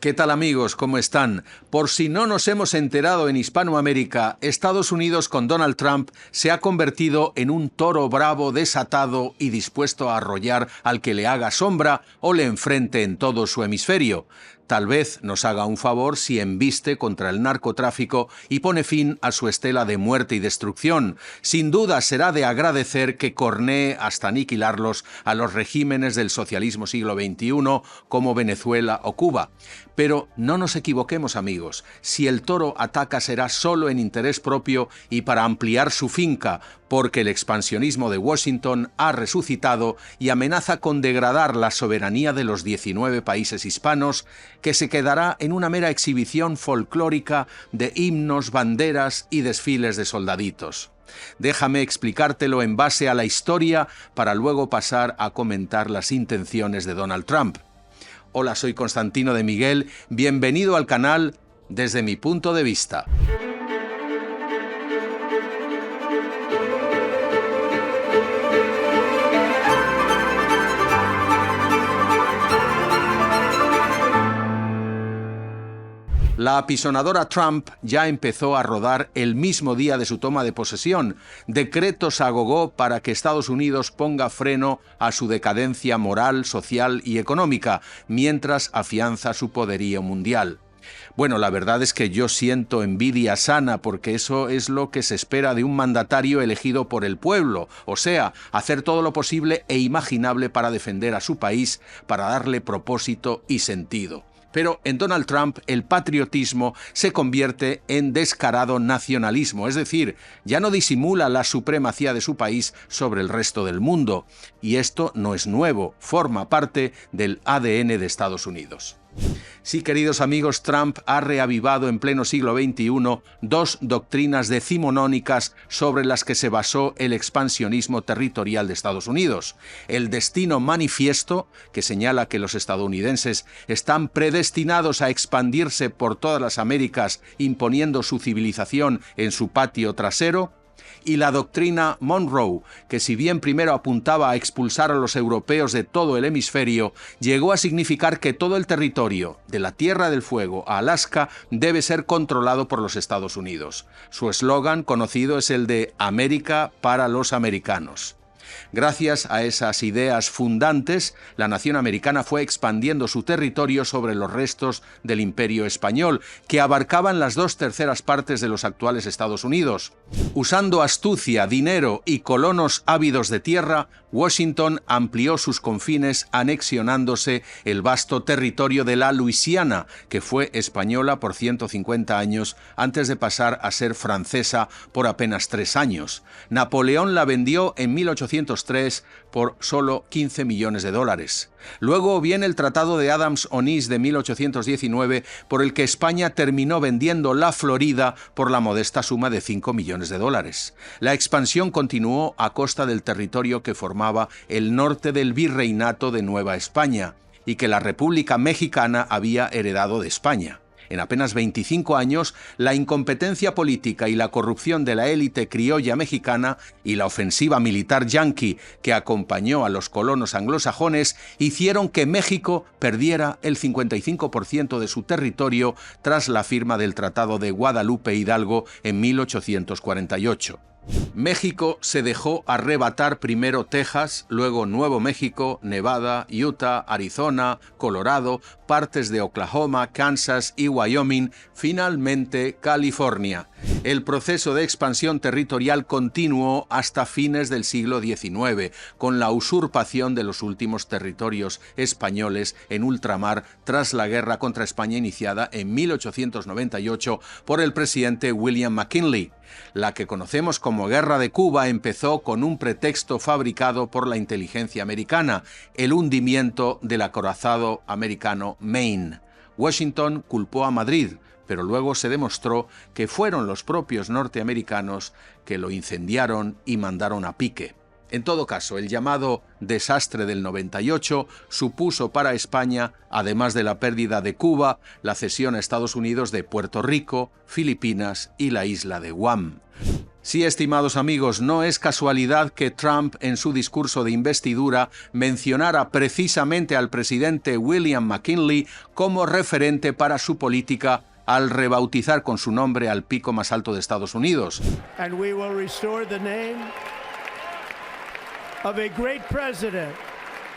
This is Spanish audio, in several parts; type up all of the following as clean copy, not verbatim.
¿Qué tal amigos? ¿Cómo están? Por si no nos hemos enterado en Hispanoamérica, Estados Unidos con Donald Trump se ha convertido en un toro bravo desatado y dispuesto a arrollar al que le haga sombra o le enfrente en todo su hemisferio. Tal vez nos haga un favor si embiste contra el narcotráfico y pone fin a su estela de muerte y destrucción. Sin duda será de agradecer que cornee hasta aniquilarlos a los regímenes del socialismo siglo XXI como Venezuela o Cuba. Pero no nos equivoquemos, amigos. Si el toro ataca será solo en interés propio y para ampliar su finca, porque el expansionismo de Washington ha resucitado y amenaza con degradar la soberanía de los 19 países hispanos, que se quedará en una mera exhibición folclórica de himnos, banderas y desfiles de soldaditos. Déjame explicártelo en base a la historia para luego pasar a comentar las intenciones de Donald Trump. Hola, soy Constantino de Miguel, bienvenido al canal Desde mi punto de vista. La apisonadora Trump ya empezó a rodar el mismo día de su toma de posesión, decretos a gogó para que Estados Unidos ponga freno a su decadencia moral, social y económica, mientras afianza su poderío mundial. Bueno, la verdad es que yo siento envidia sana porque eso es lo que se espera de un mandatario elegido por el pueblo, o sea, hacer todo lo posible e imaginable para defender a su país, para darle propósito y sentido. Pero en Donald Trump el patriotismo se convierte en descarado nacionalismo, es decir, ya no disimula la supremacía de su país sobre el resto del mundo. Y esto no es nuevo, forma parte del ADN de Estados Unidos. Sí, queridos amigos, Trump ha reavivado en pleno siglo XXI dos doctrinas decimonónicas sobre las que se basó el expansionismo territorial de Estados Unidos. El destino manifiesto, que señala que los estadounidenses están predestinados a expandirse por todas las Américas imponiendo su civilización en su patio trasero, y la doctrina Monroe, que si bien primero apuntaba a expulsar a los europeos de todo el hemisferio, llegó a significar que todo el territorio, de la Tierra del Fuego a Alaska, debe ser controlado por los Estados Unidos. Su eslogan conocido es el de América para los americanos. Gracias a esas ideas fundantes, la nación americana fue expandiendo su territorio sobre los restos del Imperio español, que abarcaban las 2/3 partes de los actuales Estados Unidos. Usando astucia, dinero y colonos ávidos de tierra, Washington amplió sus confines anexionándose el vasto territorio de la Luisiana, que fue española por 150 años antes de pasar a ser francesa por apenas 3 años. Napoleón la vendió en 1803 por solo $15 millones. Luego viene el Tratado de Adams-Onís de 1819, por el que España terminó vendiendo la Florida por la modesta suma de $5 millones. La expansión continuó a costa del territorio que formaba el norte del Virreinato de Nueva España y que la República Mexicana había heredado de España. En apenas 25 años, la incompetencia política y la corrupción de la élite criolla mexicana y la ofensiva militar yanqui que acompañó a los colonos anglosajones hicieron que México perdiera el 55% de su territorio tras la firma del Tratado de Guadalupe Hidalgo en 1848. México se dejó arrebatar primero Texas, luego Nuevo México, Nevada, Utah, Arizona, Colorado, partes de Oklahoma, Kansas y Wyoming, finalmente California. El proceso de expansión territorial continuó hasta fines del siglo XIX, con la usurpación de los últimos territorios españoles en ultramar tras la guerra contra España iniciada en 1898 por el presidente William McKinley. La que conocemos como Guerra de Cuba empezó con un pretexto fabricado por la inteligencia americana, el hundimiento del acorazado americano Maine. Washington culpó a Madrid, pero luego se demostró que fueron los propios norteamericanos que lo incendiaron y mandaron a pique. En todo caso, el llamado desastre del 98 supuso para España, además de la pérdida de Cuba, la cesión a Estados Unidos de Puerto Rico, Filipinas y la isla de Guam. Sí, estimados amigos, no es casualidad que Trump en su discurso de investidura mencionara precisamente al presidente William McKinley como referente para su política al rebautizar con su nombre al pico más alto de Estados Unidos. And we will restore the name of a great president,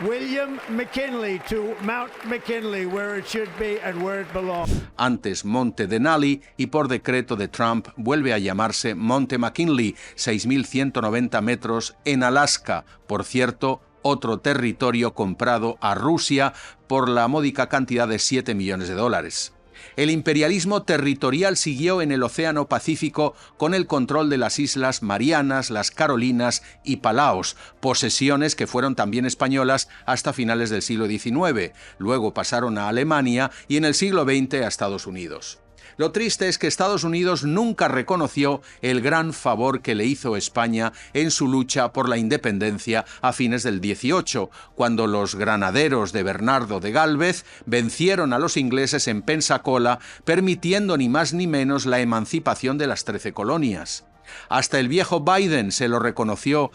William McKinley, to Mount McKinley, where it should be and where it belongs. Antes Monte Denali, y por decreto de Trump vuelve a llamarse Monte McKinley, 6.190 metros en Alaska. Por cierto, otro territorio comprado a Rusia por la módica cantidad de $7 millones. El imperialismo territorial siguió en el Océano Pacífico con el control de las Islas Marianas, las Carolinas y Palaos, posesiones que fueron también españolas hasta finales del siglo XIX. Luego pasaron a Alemania y en el siglo XX a Estados Unidos. Lo triste es que Estados Unidos nunca reconoció el gran favor que le hizo España en su lucha por la independencia a fines del XVIII, cuando los granaderos de Bernardo de Gálvez vencieron a los ingleses en Pensacola, permitiendo ni más ni menos la emancipación de las 13 colonias. Hasta el viejo Biden se lo reconoció.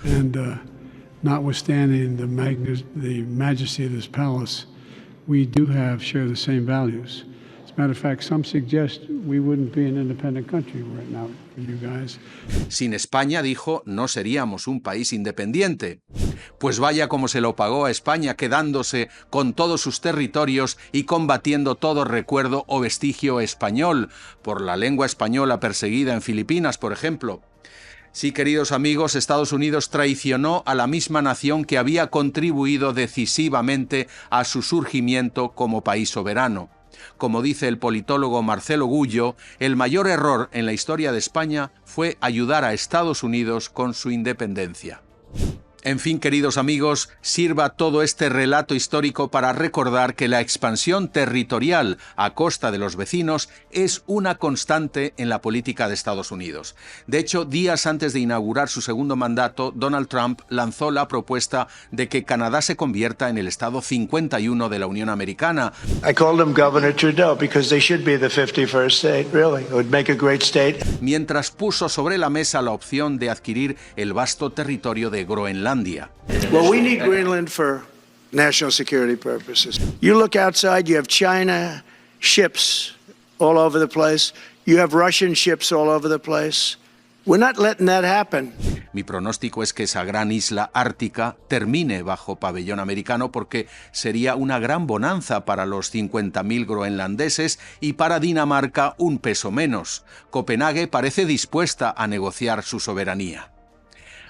Notwithstanding the majesty of this palace, we do share the same values. Matter of fact, some suggest we wouldn't be an independent country right now for you guys. Sin España, dijo, no seríamos un país independiente. Pues vaya como se lo pagó a España, quedándose con todos sus territorios y combatiendo todo recuerdo o vestigio español, por la lengua española perseguida en Filipinas, por ejemplo. Sí, queridos amigos, Estados Unidos traicionó a la misma nación que había contribuido decisivamente a su surgimiento como país soberano. Como dice el politólogo Marcelo Gullo, el mayor error en la historia de España fue ayudar a Estados Unidos con su independencia. En fin, queridos amigos, sirva todo este relato histórico para recordar que la expansión territorial a costa de los vecinos es una constante en la política de Estados Unidos. De hecho, días antes de inaugurar su segundo mandato, Donald Trump lanzó la propuesta de que Canadá se convierta en el estado 51 de la Unión Americana. I called him Governor Trudeau because they should be the 51st state, really. It would make a great state. Mientras puso sobre la mesa la opción de adquirir el vasto territorio de Groenlandia. Well, we need Greenland for national security purposes. You look outside, you have China ships all over the place. You have Russian ships all over the place. We're not letting that happen. Mi pronóstico es que esa gran isla ártica termine bajo pabellón americano porque sería una gran bonanza para los 50.000 groenlandeses y para Dinamarca un peso menos. Copenhague parece dispuesta a negociar su soberanía.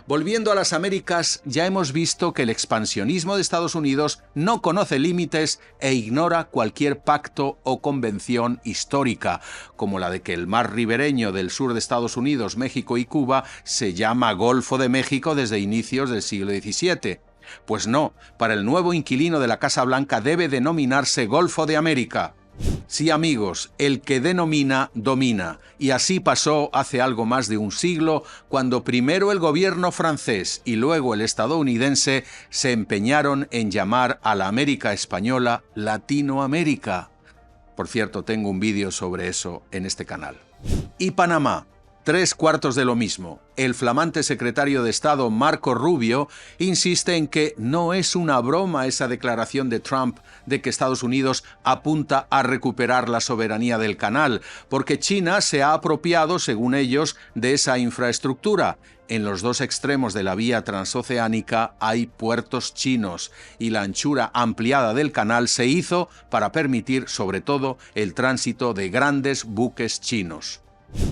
Volviendo a las Américas, ya hemos visto que el expansionismo de Estados Unidos no conoce límites e ignora cualquier pacto o convención histórica, como la de que el mar ribereño del sur de Estados Unidos, México y Cuba se llama Golfo de México desde inicios del siglo XVII. Pues no, para el nuevo inquilino de la Casa Blanca debe denominarse Golfo de América. Sí, amigos, el que denomina, domina. Y así pasó hace algo más de un siglo, cuando primero el gobierno francés y luego el estadounidense se empeñaron en llamar a la América española Latinoamérica. Por cierto, tengo un vídeo sobre eso en este canal. Y Panamá. 3/4 de lo mismo. El flamante secretario de Estado Marco Rubio insiste en que no es una broma esa declaración de Trump de que Estados Unidos apunta a recuperar la soberanía del canal, porque China se ha apropiado, según ellos, de esa infraestructura. En los dos extremos de la vía transoceánica hay puertos chinos y la anchura ampliada del canal se hizo para permitir, sobre todo, el tránsito de grandes buques chinos.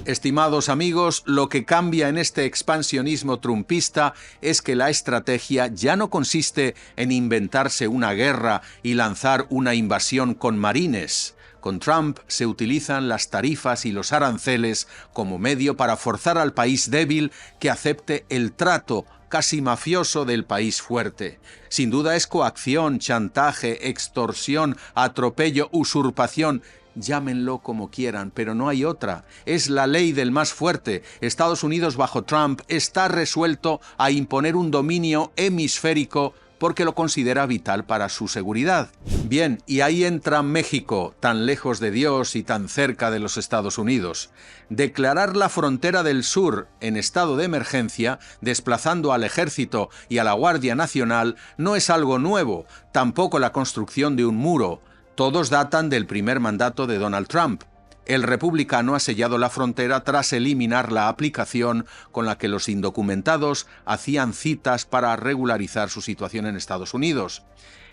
Estimados amigos, lo que cambia en este expansionismo trumpista es que la estrategia ya no consiste en inventarse una guerra y lanzar una invasión con marines. Con Trump se utilizan las tarifas y los aranceles como medio para forzar al país débil que acepte el trato casi mafioso del país fuerte. Sin duda es coacción, chantaje, extorsión, atropello, usurpación. Llámenlo como quieran, pero no hay otra. Es la ley del más fuerte. Estados Unidos bajo Trump está resuelto a imponer un dominio hemisférico porque lo considera vital para su seguridad. Bien, y ahí entra México, tan lejos de Dios y tan cerca de los Estados Unidos. Declarar la frontera del sur en estado de emergencia, desplazando al Ejército y a la Guardia Nacional, no es algo nuevo, tampoco la construcción de un muro. Todos datan del primer mandato de Donald Trump. El republicano ha sellado la frontera tras eliminar la aplicación con la que los indocumentados hacían citas para regularizar su situación en Estados Unidos.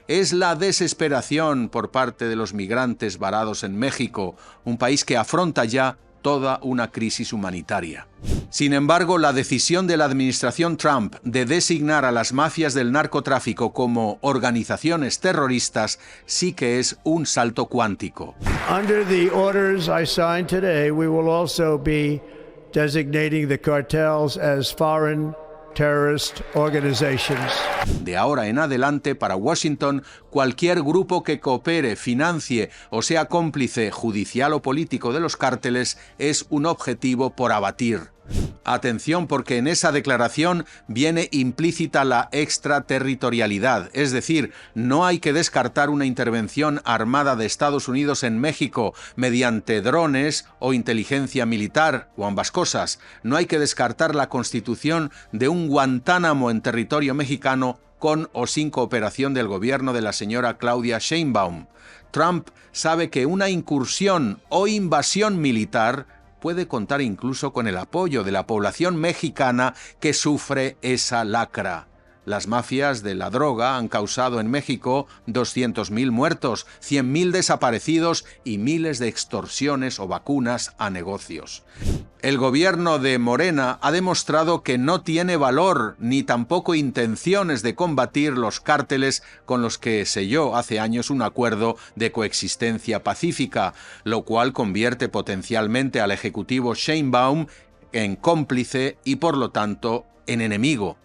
Es la desesperación por parte de los migrantes varados en México, un país que afronta ya toda una crisis humanitaria. Sin embargo, la decisión de la administración Trump de designar a las mafias del narcotráfico como organizaciones terroristas sí que es un salto cuántico. Under the orders I signed today, we will also be designating the cartels as foreign terrorist organizations. De ahora en adelante, para Washington, cualquier grupo que coopere, financie o sea cómplice judicial o político de los cárteles es un objetivo por abatir. Atención, porque en esa declaración viene implícita la extraterritorialidad, es decir, no hay que descartar una intervención armada de Estados Unidos en México mediante drones o inteligencia militar, o ambas cosas. No hay que descartar la constitución de un Guantánamo en territorio mexicano con o sin cooperación del gobierno de la señora Claudia Sheinbaum. Trump sabe que una incursión o invasión militar puede contar incluso con el apoyo de la población mexicana que sufre esa lacra. Las mafias de la droga han causado en México 200.000 muertos, 100.000 desaparecidos y miles de extorsiones o vacunas a negocios. El gobierno de Morena ha demostrado que no tiene valor ni tampoco intenciones de combatir los cárteles con los que selló hace años un acuerdo de coexistencia pacífica, lo cual convierte potencialmente al ejecutivo Sheinbaum en cómplice y por lo tanto en enemigo.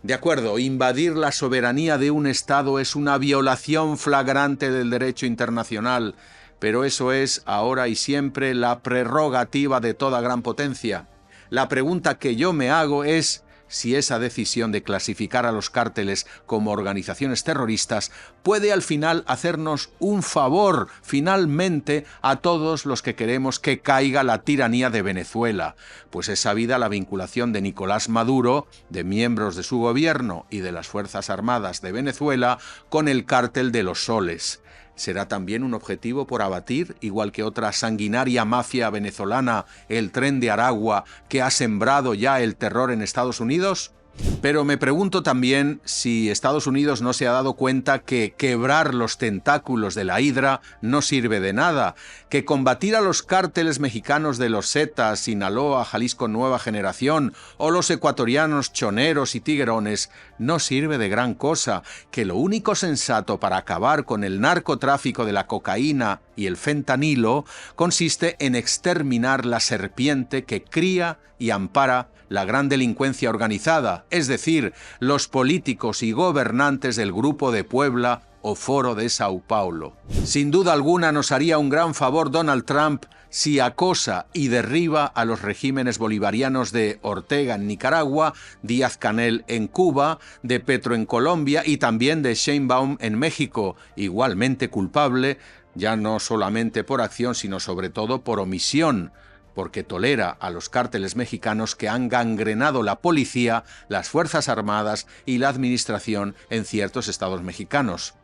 De acuerdo, invadir la soberanía de un Estado es una violación flagrante del derecho internacional, pero eso es ahora y siempre la prerrogativa de toda gran potencia. La pregunta que yo me hago es si esa decisión de clasificar a los cárteles como organizaciones terroristas puede al final hacernos un favor finalmente a todos los que queremos que caiga la tiranía de Venezuela, pues es sabida la vinculación de Nicolás Maduro, de miembros de su gobierno y de las Fuerzas Armadas de Venezuela con el cártel de los Soles. ¿Será también un objetivo por abatir, igual que otra sanguinaria mafia venezolana, el Tren de Aragua, que ha sembrado ya el terror en Estados Unidos? Pero me pregunto también si Estados Unidos no se ha dado cuenta que quebrar los tentáculos de la hidra no sirve de nada, que combatir a los cárteles mexicanos de los Zetas, Sinaloa, Jalisco Nueva Generación o los ecuatorianos Choneros y Tiguerones no sirve de gran cosa, que lo único sensato para acabar con el narcotráfico de la cocaína y el fentanilo consiste en exterminar la serpiente que cría y ampara la gran delincuencia organizada, es decir, los políticos y gobernantes del Grupo de Puebla o Foro de Sao Paulo. Sin duda alguna nos haría un gran favor Donald Trump si acosa y derriba a los regímenes bolivarianos de Ortega en Nicaragua, Díaz-Canel en Cuba, de Petro en Colombia y también de Sheinbaum en México, igualmente culpable, ya no solamente por acción, sino sobre todo por omisión, porque tolera a los cárteles mexicanos que han gangrenado la policía, las Fuerzas Armadas y la administración en ciertos estados mexicanos.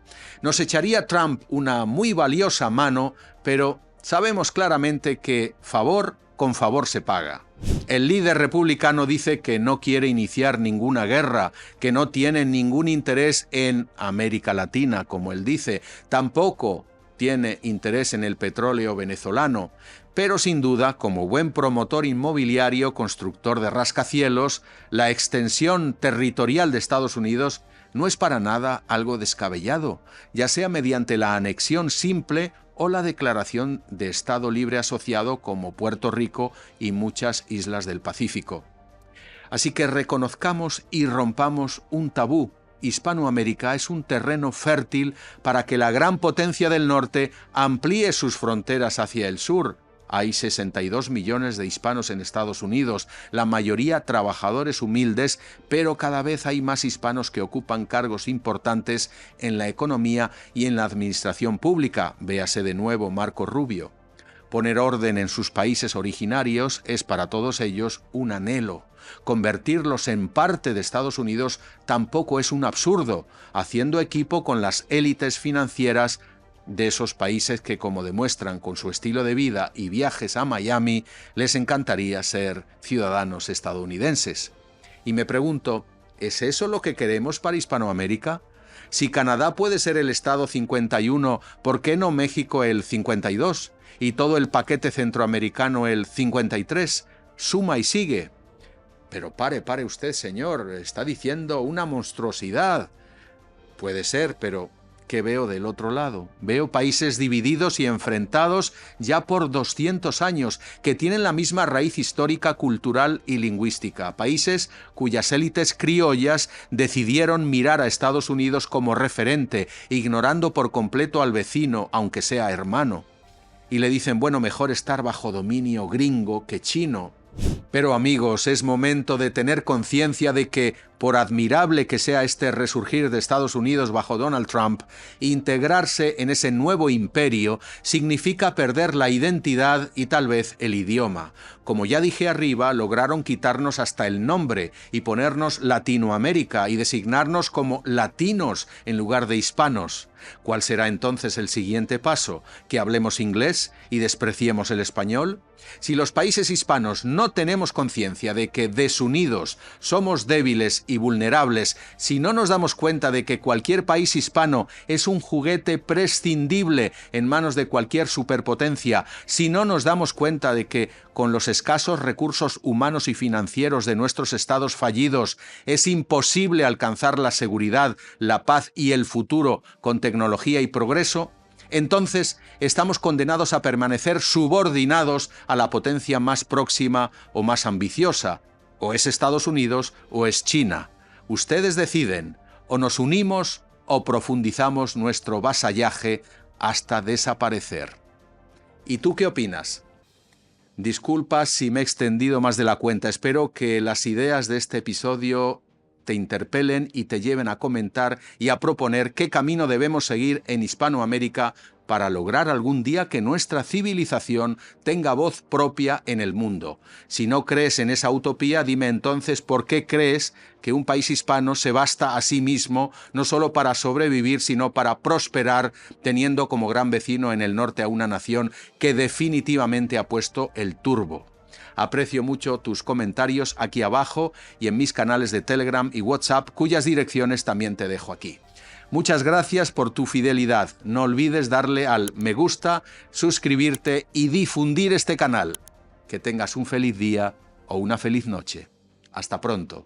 Nos echaría Trump una muy valiosa mano, pero sabemos claramente que favor con favor se paga. El líder republicano dice que no quiere iniciar ninguna guerra, que no tiene ningún interés en América Latina, como él dice, tampoco tiene interés en el petróleo venezolano, pero sin duda, como buen promotor inmobiliario, constructor de rascacielos, la extensión territorial de Estados Unidos no es para nada algo descabellado, ya sea mediante la anexión simple o la declaración de Estado libre asociado como Puerto Rico y muchas islas del Pacífico. Así que reconozcamos y rompamos un tabú. Hispanoamérica es un terreno fértil para que la gran potencia del norte amplíe sus fronteras hacia el sur. Hay 62 millones de hispanos en Estados Unidos, la mayoría trabajadores humildes, pero cada vez hay más hispanos que ocupan cargos importantes en la economía y en la administración pública, véase de nuevo Marco Rubio. Poner orden en sus países originarios es para todos ellos un anhelo. Convertirlos en parte de Estados Unidos tampoco es un absurdo, haciendo equipo con las élites financieras de esos países que, como demuestran con su estilo de vida y viajes a Miami, les encantaría ser ciudadanos estadounidenses. Y me pregunto, ¿es eso lo que queremos para Hispanoamérica? Si Canadá puede ser el estado 51, ¿por qué no México el 52? Y todo el paquete centroamericano el 53. Suma y sigue. Pero pare usted, señor, está diciendo una monstruosidad. Puede ser, pero ¿qué veo del otro lado? Veo países divididos y enfrentados ya por 200 años, que tienen la misma raíz histórica, cultural y lingüística. Países cuyas élites criollas decidieron mirar a Estados Unidos como referente, ignorando por completo al vecino, aunque sea hermano. Y le dicen, bueno, mejor estar bajo dominio gringo que chino. Pero amigos, es momento de tener conciencia de que, por admirable que sea este resurgir de Estados Unidos bajo Donald Trump, integrarse en ese nuevo imperio significa perder la identidad y tal vez el idioma. Como ya dije arriba, lograron quitarnos hasta el nombre y ponernos Latinoamérica y designarnos como latinos en lugar de hispanos. ¿Cuál será entonces el siguiente paso? ¿Que hablemos inglés y despreciemos el español? Si los países hispanos no tenemos conciencia de que desunidos somos débiles y vulnerables, si no nos damos cuenta de que cualquier país hispano es un juguete prescindible en manos de cualquier superpotencia, si no nos damos cuenta de que con los escasos recursos humanos y financieros de nuestros estados fallidos es imposible alcanzar la seguridad, la paz y el futuro con tecnología y progreso, entonces estamos condenados a permanecer subordinados a la potencia más próxima o más ambiciosa. O es Estados Unidos o es China. Ustedes deciden, o nos unimos o profundizamos nuestro vasallaje hasta desaparecer. ¿Y tú qué opinas? Disculpa si me he extendido más de la cuenta. Espero que las ideas de este episodio te interpelen y te lleven a comentar y a proponer qué camino debemos seguir en Hispanoamérica para lograr algún día que nuestra civilización tenga voz propia en el mundo. Si no crees en esa utopía, dime entonces por qué crees que un país hispano se basta a sí mismo no solo para sobrevivir, sino para prosperar, teniendo como gran vecino en el norte a una nación que definitivamente ha puesto el turbo. Aprecio mucho tus comentarios aquí abajo y en mis canales de Telegram y WhatsApp, cuyas direcciones también te dejo aquí. Muchas gracias por tu fidelidad. No olvides darle al me gusta, suscribirte y difundir este canal. Que tengas un feliz día o una feliz noche. Hasta pronto.